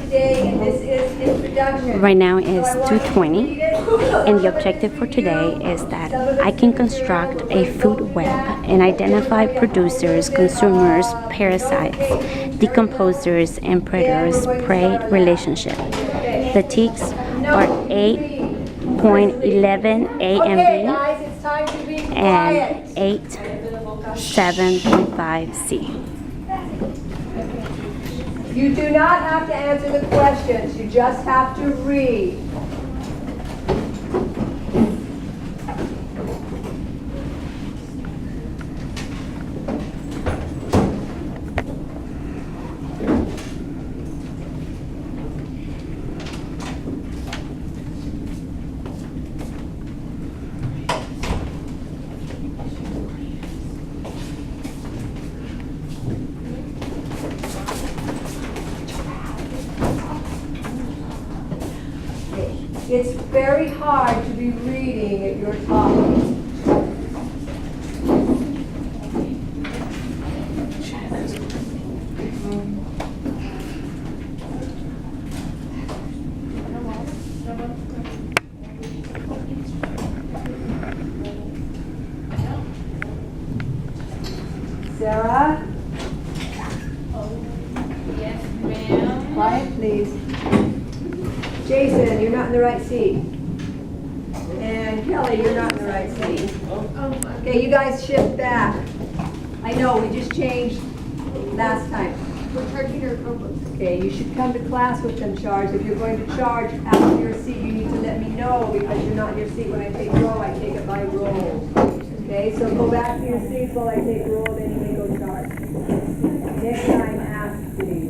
today, and this is introduction. Right now is 2:20, and the objective for today is that I can construct a food web and identify producers, consumers, parasites, decomposers, and predators-prey relationship. The ticks are 8.11 A and Okay, B guys, it's time to be and quiet. 8.7.5 C. You do not have to answer the questions, you just have to read. It's very hard to be reading if you're talking. Sarah? Yes, ma'am. Quiet, please. Jason, you're not in the right seat. And Kelly, you're not in the right seat. Okay, you guys shift back. I know, we just changed last time. We're charging your Chromebooks. Okay, you should come to class with them charged. If you're going to charge out of your seat, you need to let me know because you're not in your seat. When I take roll, I take it by roll. Okay, so go back to your seats while I take roll, then you may go charge. Next time, ask, please.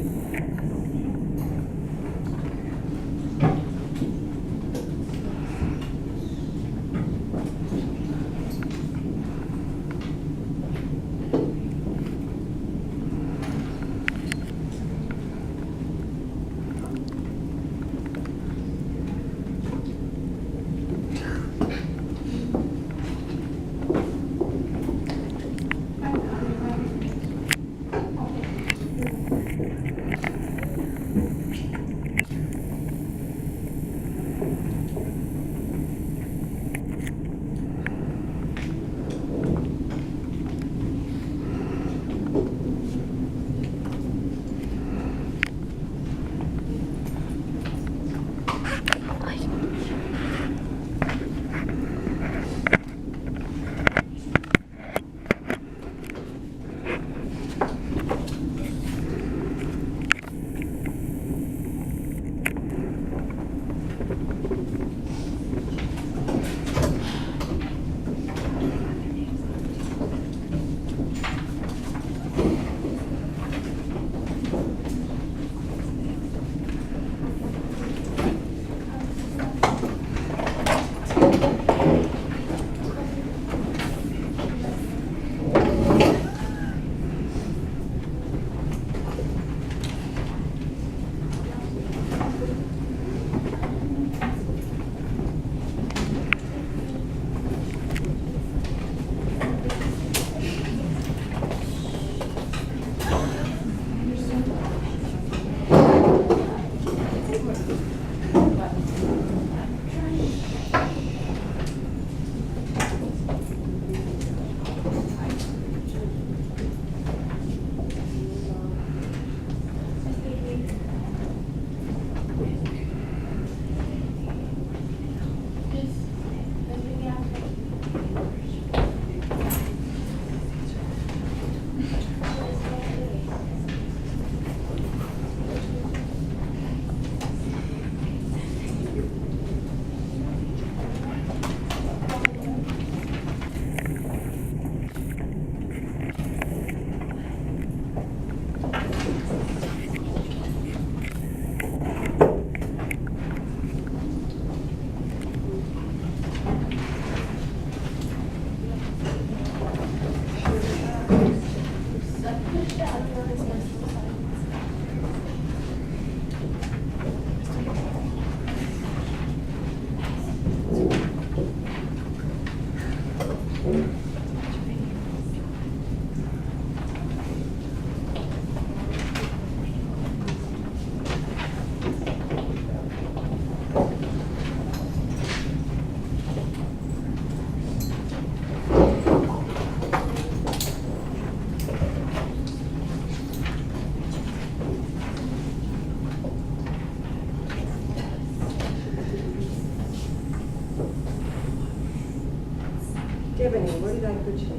Ebony, where did I put you?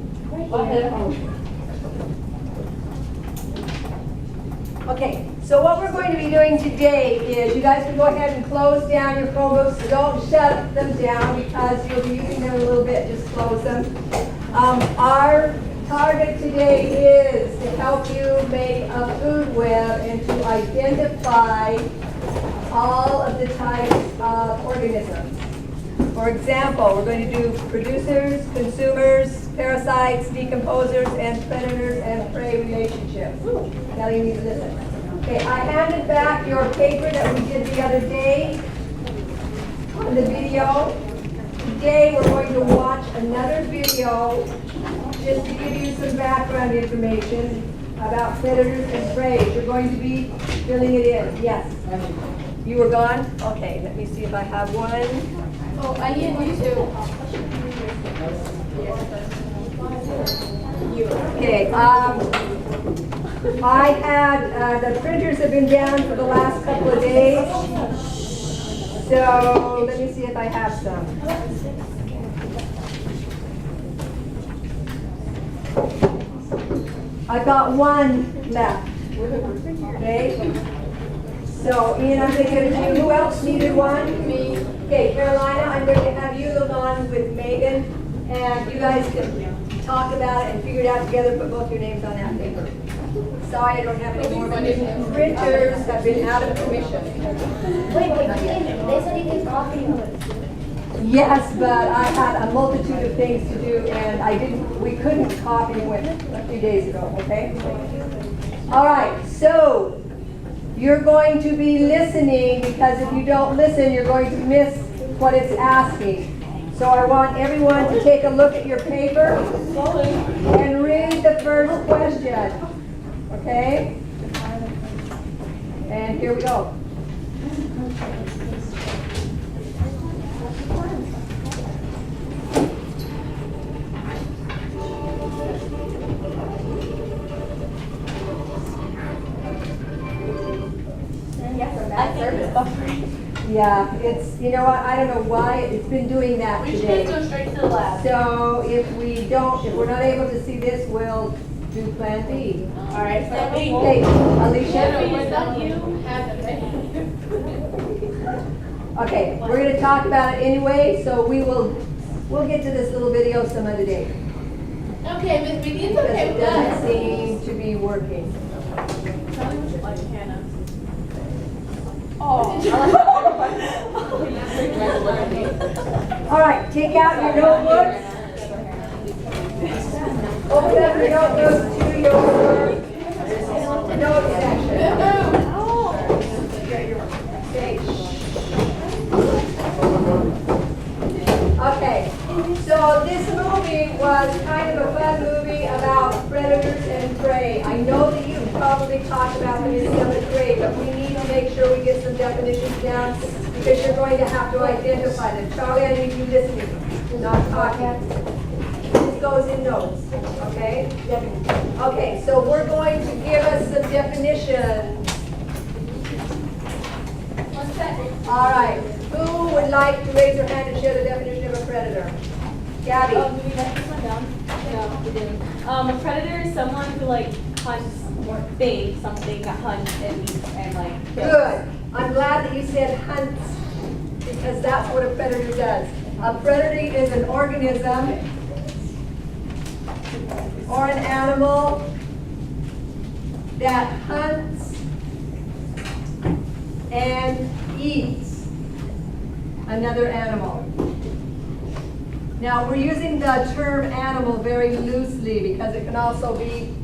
Okay, so what we're going to be doing today is you guys can go ahead and close down your Chromebooks. Don't shut them down because you'll be using them a little bit. Just close them. Our target today is to help you make a food web and to identify all of the types of organisms. For example, we're going to do producers, consumers, parasites, decomposers, and predators and prey relationships. Now you need to listen. Okay, I handed back your paper that we did the other day on the video. Today we're going to watch another video just to give you some background information about predators and prey. You're going to be filling it in. Yes. You were gone? Okay, let me see if I have one. Oh, I need you too. Okay, I had, the printers have been down for the last couple of days. So, let me see if I have some. I've got one left. Okay? So, Ian, I'm going to give it to you. Who else needed one? Me. Okay, Carolina, I'm going to have you go on with Megan, and you guys can talk about it and figure it out together, put both your names on that paper. Sorry, I don't have any more, but the printers have been out of commission. Wait, they said you can copy them. Yes, but I had a multitude of things to do, and we couldn't copy them a few days ago, okay? All right, so you're going to be listening, because if you don't listen, you're going to miss what it's asking. So I want everyone to take a look at your paper and read the first question. Okay? And here we go. Yeah, it's, you know what, I don't know why, it's been doing that We should today. just go straight to the lab. So if we're not able to see this, we'll do Plan B. All right, so me. Okay, Alicia? You have Okay, we're gonna talk about it anyway, so we'll get to this little video some other day. Okay, Miss Vicky, it's Because okay it with us. doesn't seem to be working. Tell me what you like, Hannah. All right, take out your notebooks. Open up your notebooks to your note section. Okay, so this movie was kind of a fun movie about predators and prey. I know that you've probably talked about them in 7th grade, but we need to make sure we get some definitions down because you're going to have to identify them. Charlie, I need you listening, not talking. This goes in notes, okay? Okay, so we're going to give us some definitions. All right, who would like to raise their hand and share the definition of a predator? Gabby? Do we write this one down? No, we didn't. A predator is someone who like hunts or thinks something that hunts and eats and like kills. Good. I'm glad that you said hunts because that's what a predator does. A predator is an organism or an animal that hunts and eats another animal. Now we're using the term animal very loosely because it can also be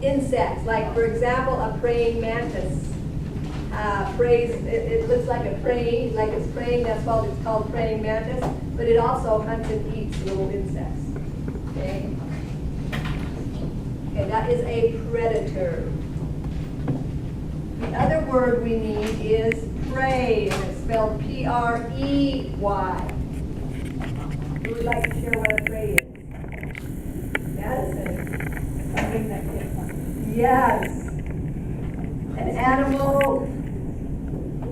insects, like for example a praying mantis. It looks like a praying, like it's praying, that's why it's called praying mantis, but it also hunts and eats little insects. Okay? Okay, that is a predator. The other word we need is prey, and it's spelled P-R-E-Y. Who would like to share what a prey is? Madison. Something that kills. Yes. An animal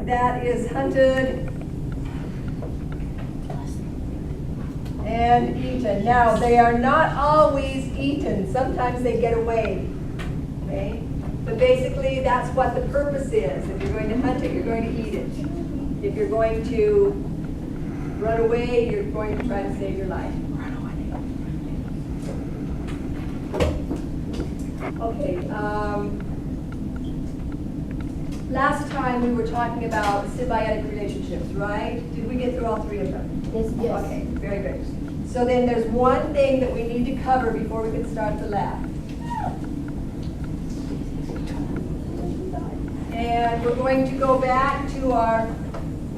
that is hunted and eaten. Now, they are not always eaten. Sometimes they get away. Okay? But basically, that's what the purpose is. If you're going to hunt it, you're going to eat it. If you're going to run away, you're going to try to save your life. Okay. Last time we were talking about symbiotic relationships, right? Did we get through all three of them? Yes. Okay, very good. So then there's one thing that we need to cover before we can start the lab. And we're going to go back to our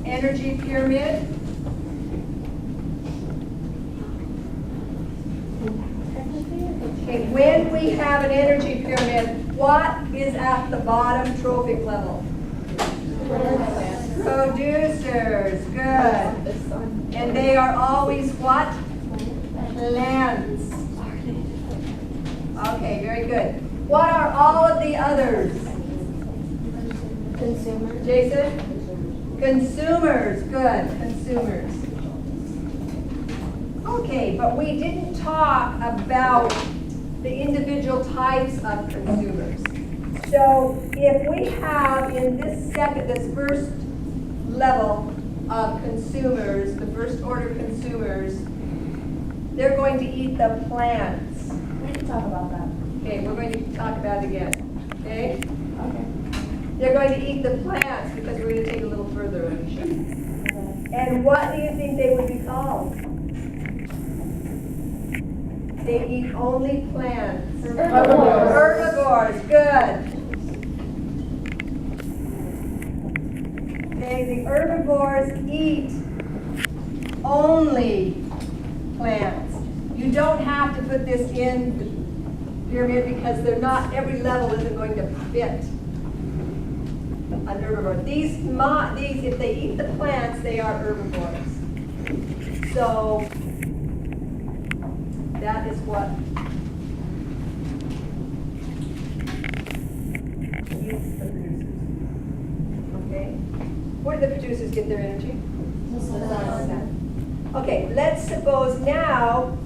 energy pyramid. Okay, when we have an energy pyramid, what is at the bottom trophic level? Producers, good. And they are always what? Plants. Okay, very good. What are all of the others? Consumer. Jason? Consumers, good, consumers. Okay, but we didn't talk about the individual types of consumers. So if we have in this first level of consumers, the first order consumers, they're going to eat the plants. We can talk about that. Okay, we're going to talk about it again, okay? Okay. They're going to eat the plants because we're going to take a little further, Alicia. And what do you think they would be called? They eat only plants. Herbivores. Herbivores, good. Okay, the herbivores eat only plants. You don't have to put this in the pyramid because they're not, every level isn't going to fit an herbivore. These, if they eat the plants, they are herbivores. So, that is what eats the producers. Okay? Where do the producers get their energy? Okay, let's suppose now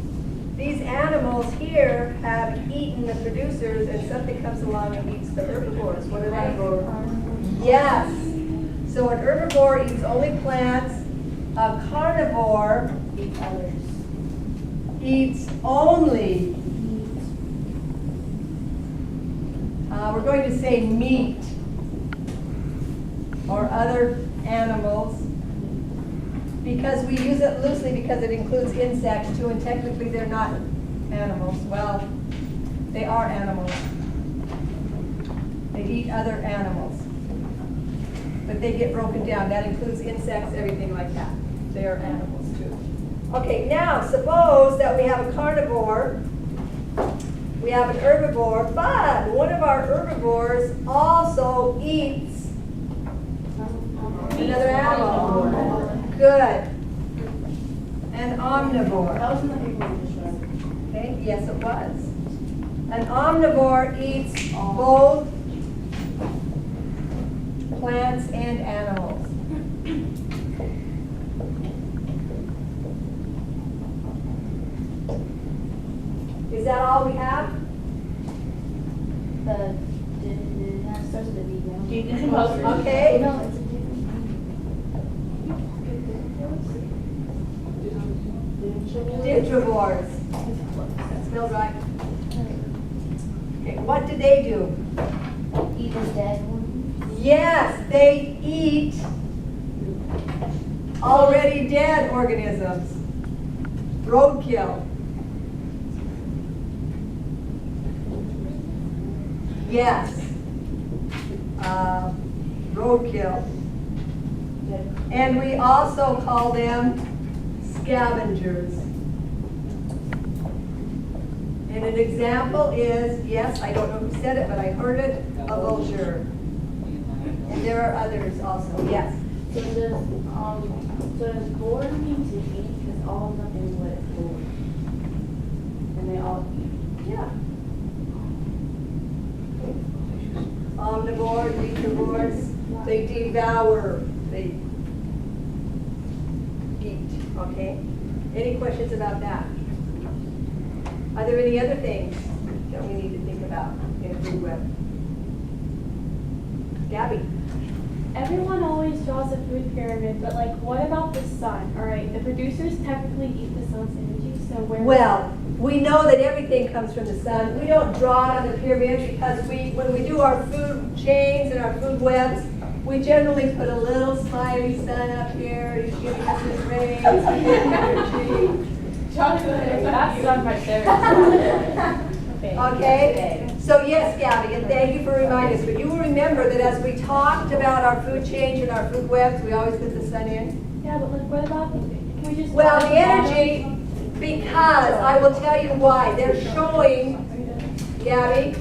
these animals here have eaten the producers and something comes along and eats the herbivores. What are they? Yes. So an herbivore eats only plants. A carnivore eats only, we're going to say meat or other animals because we use it loosely because it includes insects too, and technically they're not animals. Well, they are animals. They eat other animals. But they get broken down. That includes insects, everything like that. They are animals too. Okay, now suppose that we have a carnivore, we have an herbivore, but one of our herbivores also eats another animal. Good. An omnivore. Okay, yes it was. An omnivore eats both plants and animals. Is that all we have? It starts with a D. Okay. No, it's a Digivores. That smells right. Okay, what do they do? eat the dead one. Yes, they eat already dead organisms. Roadkill. Yes. Roadkill. And we also call them scavengers. And an example is, yes, I don't know who said it, but I heard it, a vulture. And there are others also, yes. So does boar mean to eat? Because all of them is what it's for. And they all eat. Yeah. Omnivores, decavores, they devour, they eat, okay? Any questions about that? Are there any other things that we need to think about in a food web? Gabby? Everyone always draws a food pyramid, but like, what about the sun? All right, the producers technically eat the sun's energy, so where? Well, we know that everything comes from the sun. We don't draw it on the pyramid because when we do our food chains and our food webs, we generally put a little smiley sun up here. He's giving us his rays, his energy. That's sun right there. Okay? So yes, Gabby, and thank you for reminding us. But you will remember that as we talked about our food change and our food webs, we always put the sun in. Yeah, but like, what about, can we just? Well, the energy, because I will tell you why. They're showing, Gabby,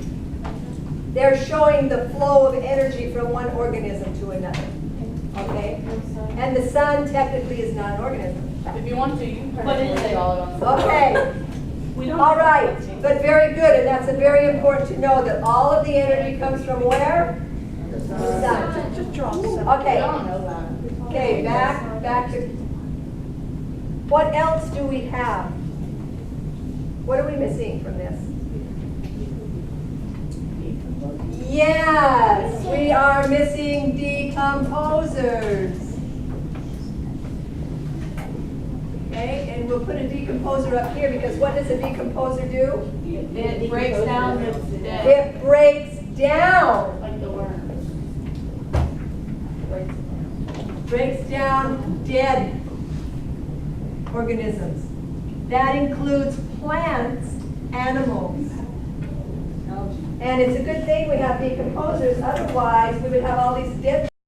they're showing the flow of energy from one organism to another. Okay? And the sun technically is not an organism. If you want to, you can What is it? all it on. Okay. We don't. All right, but very good, and that's a very important to know that all of the energy comes from where? The sun. Just draw some. Okay. I don't know that. Okay, back to, what else do we have? What are we missing from this? Yes, we are missing decomposers. Okay, and we'll put a decomposer up here because what does a decomposer do? It breaks down the dead, It breaks down. like the worm. Breaks down dead organisms. That includes plants, animals. And it's a good thing we have decomposers, otherwise we would have all these dead